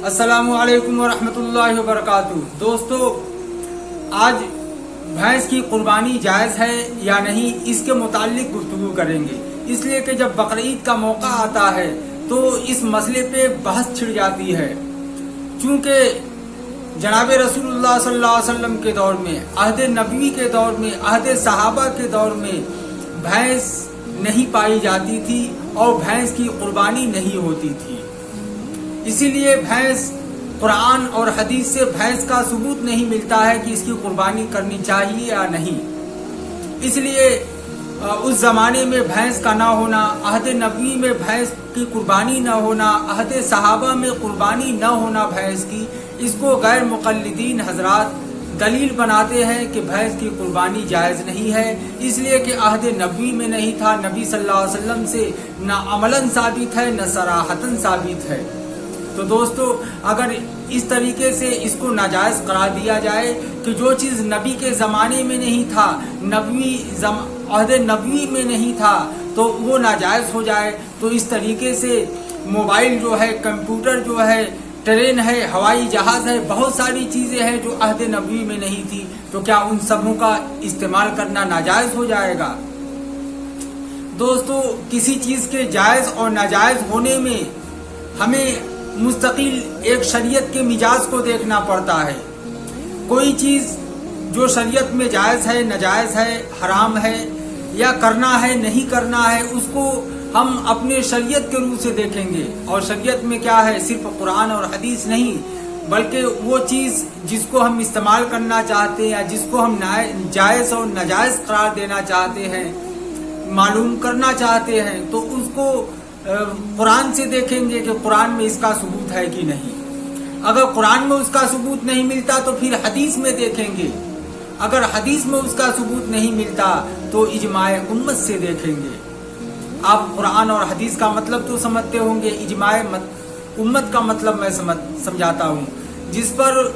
السلام علیکم ورحمۃ اللہ وبرکاتہ۔ دوستو، آج بھینس کی قربانی جائز ہے یا نہیں اس کے متعلق گفتگو کریں گے، اس لیے کہ جب بقرعید کا موقع آتا ہے تو اس مسئلے پہ بحث چھڑ جاتی ہے، چونکہ جناب رسول اللہ صلی اللہ علیہ وسلم کے دور میں، عہد نبوی کے دور میں، عہد صحابہ کے دور میں بھینس نہیں پائی جاتی تھی اور بھینس کی قربانی نہیں ہوتی تھی۔ اسی لیے بھینس، قرآن اور حدیث سے بھینس کا ثبوت نہیں ملتا ہے کہ اس کی قربانی کرنی چاہیے یا نہیں۔ اس لیے اس زمانے میں بھینس کا نہ ہونا، عہد نبوی میں بھینس کی قربانی نہ ہونا، عہد صحابہ میں قربانی نہ ہونا بھینس کی، اس کو غیر مقلدین حضرات دلیل بناتے ہیں کہ بھینس کی قربانی جائز نہیں ہے، اس لیے کہ عہد نبوی میں نہیں تھا، نبی صلی اللہ علیہ وسلم سے نہ عملاً ثابت ہے نہ صراحتاً ثابت ہے۔ تو دوستو، اگر اس طریقے سے اس کو ناجائز قرار دیا جائے کہ جو چیز نبی کے زمانے میں نہیں تھا، عہد نبوی میں نہیں تھا، تو وہ ناجائز ہو جائے، تو اس طریقے سے موبائل جو ہے، کمپیوٹر جو ہے، ٹرین ہے، ہوائی جہاز ہے، بہت ساری چیزیں ہیں جو عہد نبوی میں نہیں تھی، تو کیا ان سبوں کا استعمال کرنا ناجائز ہو جائے گا؟ دوستو، کسی چیز کے جائز اور ناجائز ہونے میں ہمیں مستقل ایک شریعت کے مزاج کو دیکھنا پڑتا ہے۔ کوئی چیز جو شریعت میں جائز ہے، ناجائز ہے، حرام ہے، یا کرنا ہے نہیں کرنا ہے، اس کو ہم اپنے شریعت کے روح سے دیکھیں گے، اور شریعت میں کیا ہے؟ صرف قرآن اور حدیث نہیں، بلکہ وہ چیز جس کو ہم استعمال کرنا چاہتے ہیں یا جس کو ہم جائز اور ناجائز قرار دینا چاہتے ہیں، معلوم کرنا چاہتے ہیں، تو اس کو قرآن سے دیکھیں گے کہ قرآن میں اس کا ثبوت ہے کہ نہیں۔ اگر قرآن میں اس کا ثبوت نہیں ملتا تو پھر حدیث میں دیکھیں گے، اگر حدیث میں اس کا ثبوت نہیں ملتا تو اجماع امت سے دیکھیں گے۔ آپ قرآن اور حدیث کا مطلب تو سمجھتے ہوں گے، اجماع امت کا مطلب میں سمجھاتا ہوں، جس پر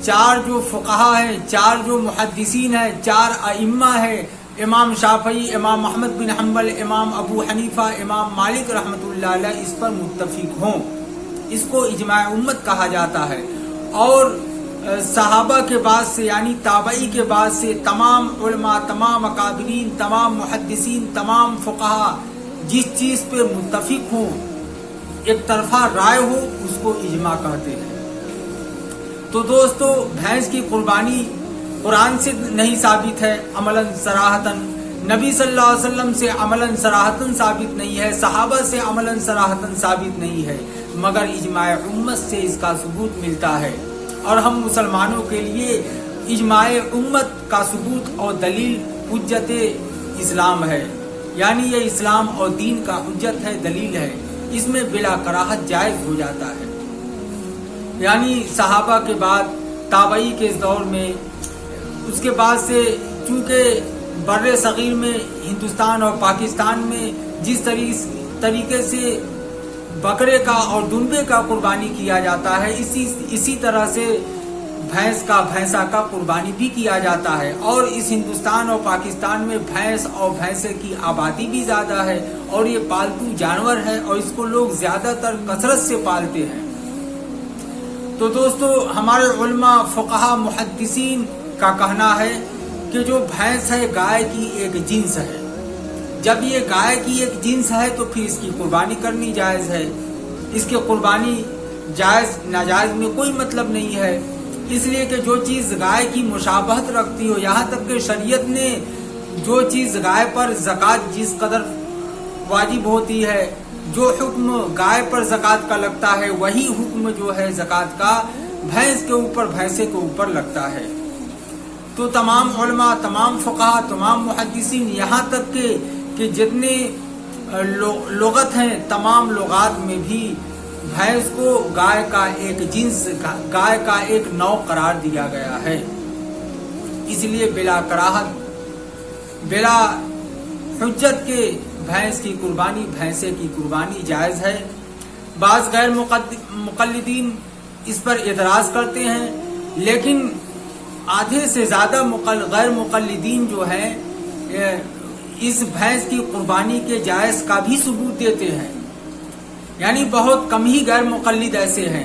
چار جو فقہا ہیں، چار جو محدثین ہیں، چار ائمہ ہیں، امام شافعی، امام احمد بن حنبل، امام ابو حنیفہ، امام مالک رحمۃ اللہ علیہ اس پر متفق ہوں، اس کو اجماع امت کہا جاتا ہے۔ اور صحابہ کے بعد سے، یعنی تابعی کے بعد سے تمام علماء، تمام اکابرین، تمام محدثین، تمام فقہا جس چیز پہ متفق ہوں، ایک طرفہ رائے ہو، اس کو اجماع کہتے ہیں۔ تو دوستو، بھینس کی قربانی قرآن سے نہیں ثابت ہے عملاً صراحتاً، نبی صلی اللہ علیہ وسلم سے عملاً صراحتاً ثابت نہیں ہے، صحابہ سے عملاً صراحتاً ثابت نہیں ہے، مگر اجماع امت سے اس کا ثبوت ملتا ہے۔ اور ہم مسلمانوں کے لیے اجماع امت کا ثبوت اور دلیل حجت اسلام ہے، یعنی یہ اسلام اور دین کا حجت ہے، دلیل ہے، اس میں بلا کراہت جائز ہو جاتا ہے۔ یعنی صحابہ کے بعد، تابعی کے دور میں، اس کے بعد سے چونکہ بر صغیر میں، ہندوستان اور پاکستان میں جس طریقے سے بکرے کا اور دنبے کا قربانی کیا جاتا ہے، اسی طرح سے بھینسا کا قربانی بھی کیا جاتا ہے۔ اور اس ہندوستان اور پاکستان میں بھینس اور بھینسے کی آبادی بھی زیادہ ہے، اور یہ پالتو جانور ہے، اور اس کو لوگ زیادہ تر کثرت سے پالتے ہیں۔ تو دوستو، ہمارے علماء، فقہا، محدثین کا کہنا ہے کہ جو بھینس ہے گائے کی ایک جنس ہے، جب یہ گائے کی ایک جنس ہے تو پھر اس کی قربانی کرنی جائز ہے، اس کی قربانی جائز ناجائز میں کوئی مطلب نہیں ہے، اس لیے کہ جو چیز گائے کی مشابہت رکھتی ہو، یہاں تک کہ شریعت نے جو چیز گائے پر زکوٰۃ جس قدر واجب ہوتی ہے، جو حکم گائے پر زکوٰۃ کا لگتا ہے، وہی حکم جو ہے زکوٰۃ کا بھینس کے اوپر، بھینسے کے اوپر لگتا ہے۔ تو تمام علماء، تمام فقہا، تمام محدثین، یہاں تک کہ جتنے لغت ہیں، تمام لغات میں بھی بھینس کو گائے کا ایک جنس، گائے کا ایک نوع قرار دیا گیا ہے، اس لیے بلا کراہت، بلا حجت کے بھینس کی قربانی، بھینسے کی قربانی جائز ہے۔ بعض غیر مقلدین اس پر اعتراض کرتے ہیں، لیکن آدھے سے زیادہ غیر مقلدین جو ہیں اس بھینس کی قربانی کے جائز کا بھی ثبوت دیتے ہیں، یعنی بہت کم ہی غیر مقلد ایسے ہیں